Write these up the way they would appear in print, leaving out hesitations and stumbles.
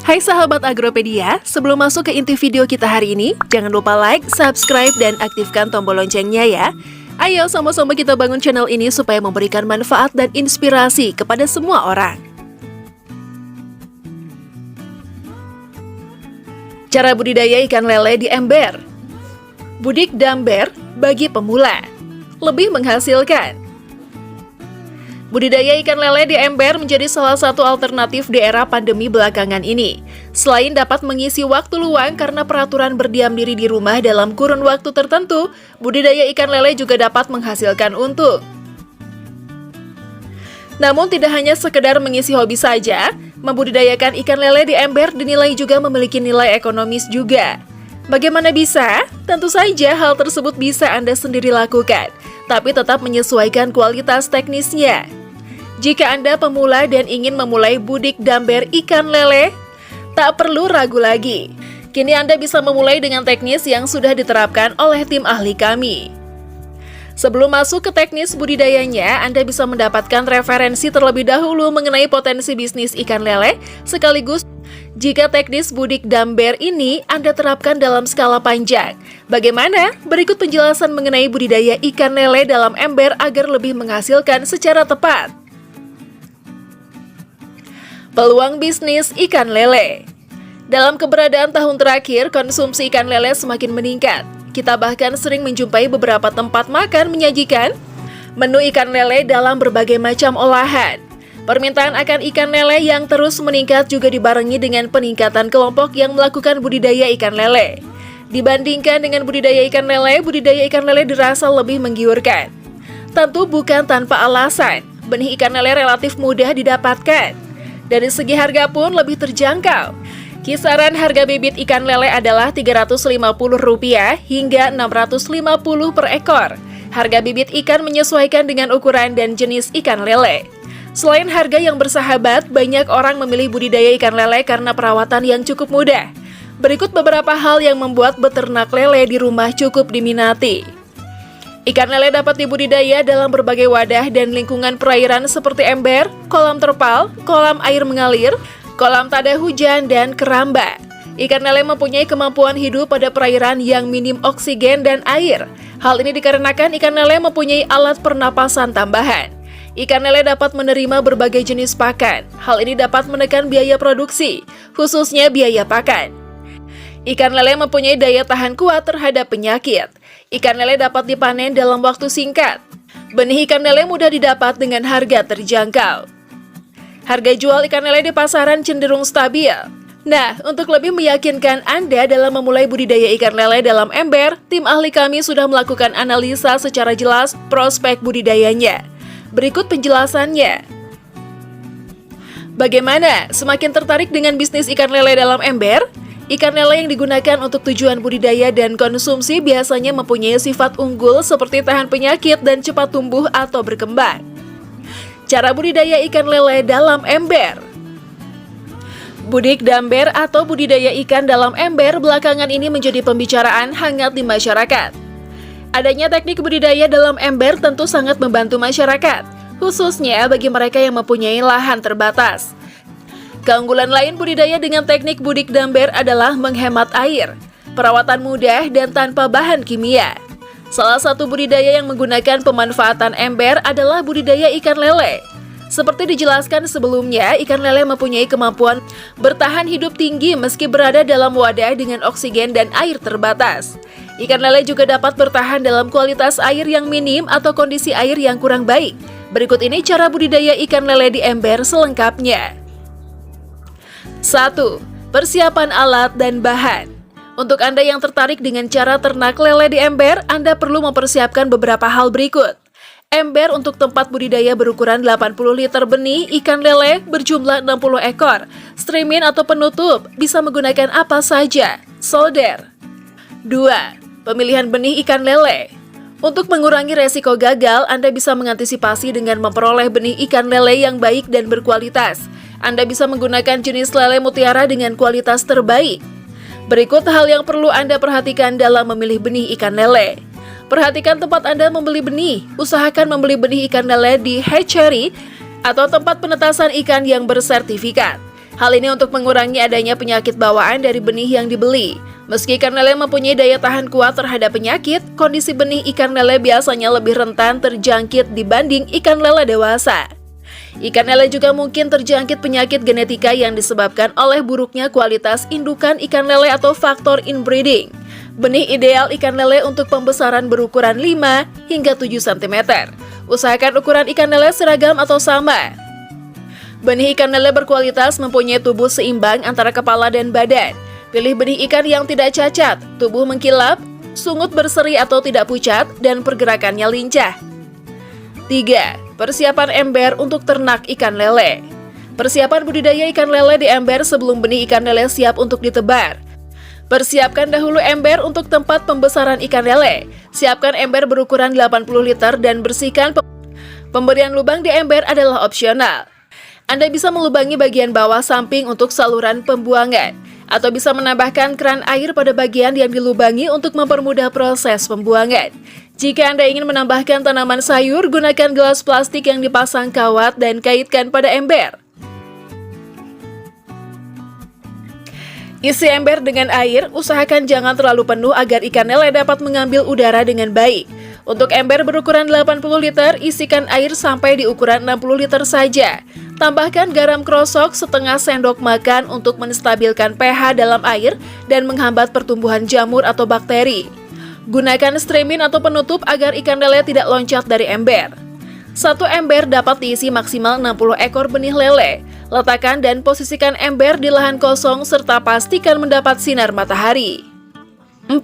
Hai sahabat Agropedia, sebelum masuk ke inti video kita hari ini, jangan lupa like, subscribe, dan aktifkan tombol loncengnya ya. Ayo sama-sama kita bangun channel ini supaya memberikan manfaat dan inspirasi kepada semua orang. Cara budidaya ikan lele di ember. Budik damber bagi pemula. Lebih menghasilkan. Budidaya ikan lele di ember menjadi salah satu alternatif di era pandemi belakangan ini. Selain dapat mengisi waktu luang karena peraturan berdiam diri di rumah dalam kurun waktu tertentu, budidaya ikan lele juga dapat menghasilkan untung. Namun tidak hanya sekedar mengisi hobi saja, membudidayakan ikan lele di ember dinilai juga memiliki nilai ekonomis juga. Bagaimana bisa? Tentu saja hal tersebut bisa Anda sendiri lakukan, tapi tetap menyesuaikan kualitas teknisnya. Jika Anda pemula dan ingin memulai budik damber ikan lele, tak perlu ragu lagi. Kini Anda bisa memulai dengan teknis yang sudah diterapkan oleh tim ahli kami. Sebelum masuk ke teknis budidayanya, Anda bisa mendapatkan referensi terlebih dahulu mengenai potensi bisnis ikan lele, sekaligus jika teknis budik damber ini Anda terapkan dalam skala panjang. Bagaimana? Berikut penjelasan mengenai budidaya ikan lele dalam ember agar lebih menghasilkan secara tepat. Peluang bisnis ikan lele. Dalam keberadaan tahun terakhir, konsumsi ikan lele semakin meningkat. Kita bahkan sering menjumpai beberapa tempat makan menyajikan menu ikan lele dalam berbagai macam olahan. Permintaan akan ikan lele yang terus meningkat juga dibarengi dengan peningkatan kelompok yang melakukan budidaya ikan lele. Dibandingkan dengan budidaya ikan lele dirasa lebih menggiurkan. Tentu bukan tanpa alasan, benih ikan lele relatif mudah didapatkan. Dari segi harga pun lebih terjangkau. Kisaran harga bibit ikan lele adalah Rp350 hingga Rp650 per ekor. Harga bibit ikan menyesuaikan dengan ukuran dan jenis ikan lele. Selain harga yang bersahabat, banyak orang memilih budidaya ikan lele karena perawatan yang cukup mudah. Berikut beberapa hal yang membuat beternak lele di rumah cukup diminati. Ikan lele dapat dibudidaya dalam berbagai wadah dan lingkungan perairan seperti ember, kolam terpal, kolam air mengalir, kolam tada hujan, dan keramba. Ikan lele mempunyai kemampuan hidup pada perairan yang minim oksigen dan air. Hal ini dikarenakan ikan lele mempunyai alat pernapasan tambahan. Ikan lele dapat menerima berbagai jenis pakan. Hal ini dapat menekan biaya produksi, khususnya biaya pakan. Ikan lele mempunyai daya tahan kuat terhadap penyakit. Ikan lele dapat dipanen dalam waktu singkat. Benih ikan lele mudah didapat dengan harga terjangkau. Harga jual ikan lele di pasaran cenderung stabil. Nah, untuk lebih meyakinkan Anda dalam memulai budidaya ikan lele dalam ember, tim ahli kami sudah melakukan analisa secara jelas prospek budidayanya. Berikut penjelasannya. Bagaimana? Semakin tertarik dengan bisnis ikan lele dalam ember? Ikan lele yang digunakan untuk tujuan budidaya dan konsumsi biasanya mempunyai sifat unggul seperti tahan penyakit dan cepat tumbuh atau berkembang. Cara budidaya ikan lele dalam ember. Budik damber atau budidaya ikan dalam ember belakangan ini menjadi pembicaraan hangat di masyarakat. Adanya teknik budidaya dalam ember tentu sangat membantu masyarakat, khususnya bagi mereka yang mempunyai lahan terbatas. Keunggulan lain budidaya dengan teknik budik damber adalah menghemat air, perawatan mudah, dan tanpa bahan kimia. Salah satu budidaya yang menggunakan pemanfaatan ember adalah budidaya ikan lele. Seperti dijelaskan sebelumnya, ikan lele mempunyai kemampuan bertahan hidup tinggi meski berada dalam wadah dengan oksigen dan air terbatas. Ikan lele juga dapat bertahan dalam kualitas air yang minim atau kondisi air yang kurang baik. Berikut ini cara budidaya ikan lele di ember selengkapnya. 1. Persiapan alat dan bahan. Untuk Anda yang tertarik dengan cara ternak lele di ember, Anda perlu mempersiapkan beberapa hal berikut. Ember untuk tempat budidaya berukuran 80 liter benih ikan lele berjumlah 60 ekor. Streamin atau penutup bisa menggunakan apa saja. Solder. 2. Pemilihan benih ikan lele. Untuk mengurangi resiko gagal, Anda bisa mengantisipasi dengan memperoleh benih ikan lele yang baik dan berkualitas. Anda bisa menggunakan jenis lele mutiara dengan kualitas terbaik. Berikut hal yang perlu Anda perhatikan dalam memilih benih ikan lele. Perhatikan tempat Anda membeli benih. Usahakan membeli benih ikan lele di hatchery atau tempat penetasan ikan yang bersertifikat. Hal ini untuk mengurangi adanya penyakit bawaan dari benih yang dibeli. Meski ikan lele mempunyai daya tahan kuat terhadap penyakit, kondisi benih ikan lele biasanya lebih rentan terjangkit dibanding ikan lele dewasa. Ikan lele juga mungkin terjangkit penyakit genetika yang disebabkan oleh buruknya kualitas indukan ikan lele atau faktor inbreeding. Benih ideal ikan lele untuk pembesaran berukuran 5 hingga 7 cm. Usahakan ukuran ikan lele seragam atau sama. Benih ikan lele berkualitas mempunyai tubuh seimbang antara kepala dan badan. Pilih benih ikan yang tidak cacat, tubuh mengkilap, sungut berseri atau tidak pucat, dan pergerakannya lincah. 3. Persiapan ember untuk ternak ikan lele. Persiapan budidaya ikan lele di ember sebelum benih ikan lele siap untuk ditebar. Persiapkan dahulu ember untuk tempat pembesaran ikan lele. Siapkan ember berukuran 80 liter dan bersihkan. Pemberian lubang di ember adalah opsional. Anda bisa melubangi bagian bawah samping untuk saluran pembuangan, atau bisa menambahkan keran air pada bagian yang dilubangi untuk mempermudah proses pembuangan. Jika Anda ingin menambahkan tanaman sayur, gunakan gelas plastik yang dipasang kawat dan kaitkan pada ember. Isi ember dengan air, usahakan jangan terlalu penuh agar ikan lele dapat mengambil udara dengan baik. Untuk ember berukuran 80 liter, isikan air sampai di ukuran 60 liter saja. Tambahkan garam krosok setengah sendok makan untuk menstabilkan pH dalam air dan menghambat pertumbuhan jamur atau bakteri. Gunakan streamin atau penutup agar ikan lele tidak loncat dari ember. Satu ember dapat diisi maksimal 60 ekor benih lele. Letakkan dan posisikan ember di lahan kosong serta pastikan mendapat sinar matahari. 4.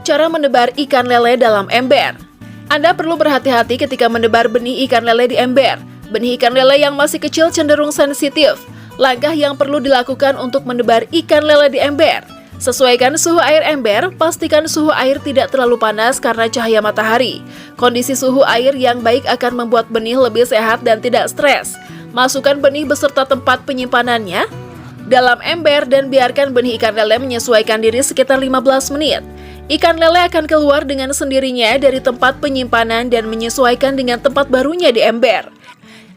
Cara menebar ikan lele dalam ember. Anda perlu berhati-hati ketika menebar benih ikan lele di ember. Benih ikan lele yang masih kecil cenderung sensitif. Langkah yang perlu dilakukan untuk menebar ikan lele di ember. Sesuaikan suhu air ember, pastikan suhu air tidak terlalu panas karena cahaya matahari. Kondisi suhu air yang baik akan membuat benih lebih sehat dan tidak stres. Masukkan benih beserta tempat penyimpanannya dalam ember dan biarkan benih ikan lele menyesuaikan diri sekitar 15 menit. Ikan lele akan keluar dengan sendirinya dari tempat penyimpanan dan menyesuaikan dengan tempat barunya di ember.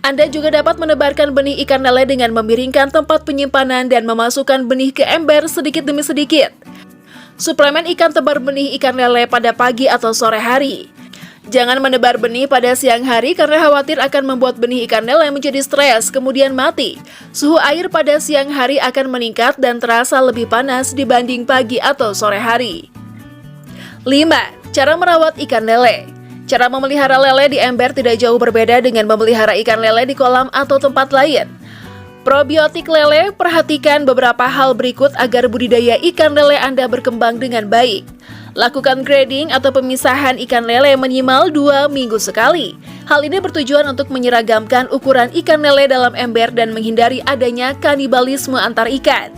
Anda juga dapat menebarkan benih ikan lele dengan memiringkan tempat penyimpanan dan memasukkan benih ke ember sedikit demi sedikit. Suplemen ikan tebar benih ikan lele pada pagi atau sore hari. Jangan menebar benih pada siang hari karena khawatir akan membuat benih ikan lele menjadi stres kemudian mati. Suhu air pada siang hari akan meningkat dan terasa lebih panas dibanding pagi atau sore hari. 5. Cara merawat ikan lele. Cara memelihara lele di ember tidak jauh berbeda dengan memelihara ikan lele di kolam atau tempat lain. Probiotik lele, perhatikan beberapa hal berikut agar budidaya ikan lele Anda berkembang dengan baik. Lakukan grading atau pemisahan ikan lele minimal 2 minggu sekali. Hal ini bertujuan untuk menyeragamkan ukuran ikan lele dalam ember dan menghindari adanya kanibalisme antar ikan.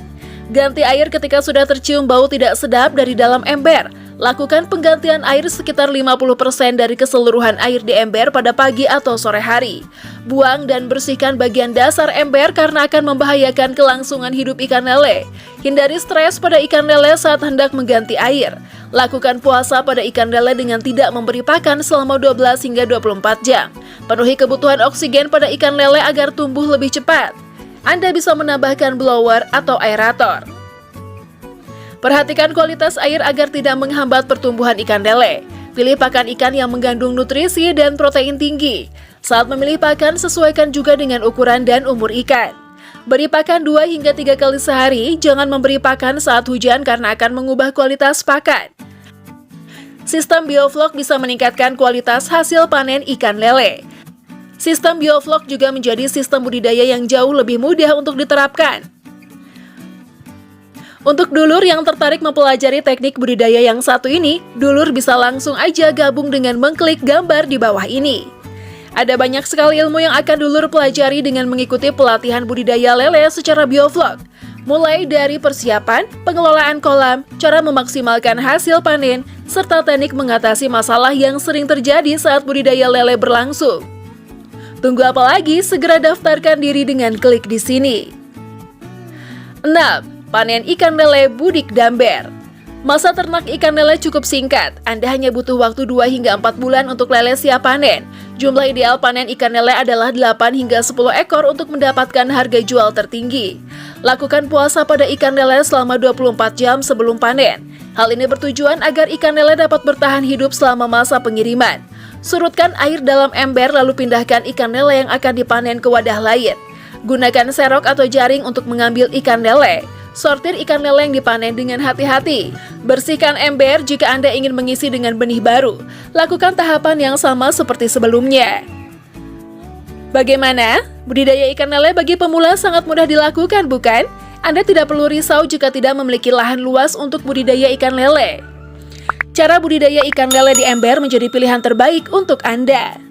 Ganti air ketika sudah tercium bau tidak sedap dari dalam ember. Lakukan penggantian air sekitar 50% dari keseluruhan air di ember pada pagi atau sore hari. Buang dan bersihkan bagian dasar ember karena akan membahayakan kelangsungan hidup ikan lele. Hindari stres pada ikan lele saat hendak mengganti air. Lakukan puasa pada ikan lele dengan tidak memberi pakan selama 12 hingga 24 jam. Penuhi kebutuhan oksigen pada ikan lele agar tumbuh lebih cepat. Anda bisa menambahkan blower atau aerator. Perhatikan kualitas air agar tidak menghambat pertumbuhan ikan lele. Pilih pakan ikan yang mengandung nutrisi dan protein tinggi. Saat memilih pakan, sesuaikan juga dengan ukuran dan umur ikan. Beri pakan 2 hingga 3 kali sehari, jangan memberi pakan saat hujan karena akan mengubah kualitas pakan. Sistem bioflok bisa meningkatkan kualitas hasil panen ikan lele. Sistem bioflok juga menjadi sistem budidaya yang jauh lebih mudah untuk diterapkan. Untuk dulur yang tertarik mempelajari teknik budidaya yang satu ini, dulur bisa langsung aja gabung dengan mengklik gambar di bawah ini. Ada banyak sekali ilmu yang akan dulur pelajari dengan mengikuti pelatihan budidaya lele secara bioflok. Mulai dari persiapan, pengelolaan kolam, cara memaksimalkan hasil panen, serta teknik mengatasi masalah yang sering terjadi saat budidaya lele berlangsung. Tunggu apa lagi? Segera daftarkan diri dengan klik di sini. 6. Panen ikan lele Budik Damber. Masa ternak ikan lele cukup singkat. Anda hanya butuh waktu 2 hingga 4 bulan untuk lele siap panen. Jumlah ideal panen ikan lele adalah 8 hingga 10 ekor untuk mendapatkan harga jual tertinggi. Lakukan puasa pada ikan lele selama 24 jam sebelum panen. Hal ini bertujuan agar ikan lele dapat bertahan hidup selama masa pengiriman. Surutkan air dalam ember lalu pindahkan ikan lele yang akan dipanen ke wadah lain. Gunakan serok atau jaring untuk mengambil ikan lele. Sortir ikan lele yang dipanen dengan hati-hati. Bersihkan ember jika Anda ingin mengisi dengan benih baru. Lakukan tahapan yang sama seperti sebelumnya. Bagaimana? Budidaya ikan lele bagi pemula sangat mudah dilakukan, bukan? Anda tidak perlu risau jika tidak memiliki lahan luas untuk budidaya ikan lele. Cara budidaya ikan lele di ember menjadi pilihan terbaik untuk Anda.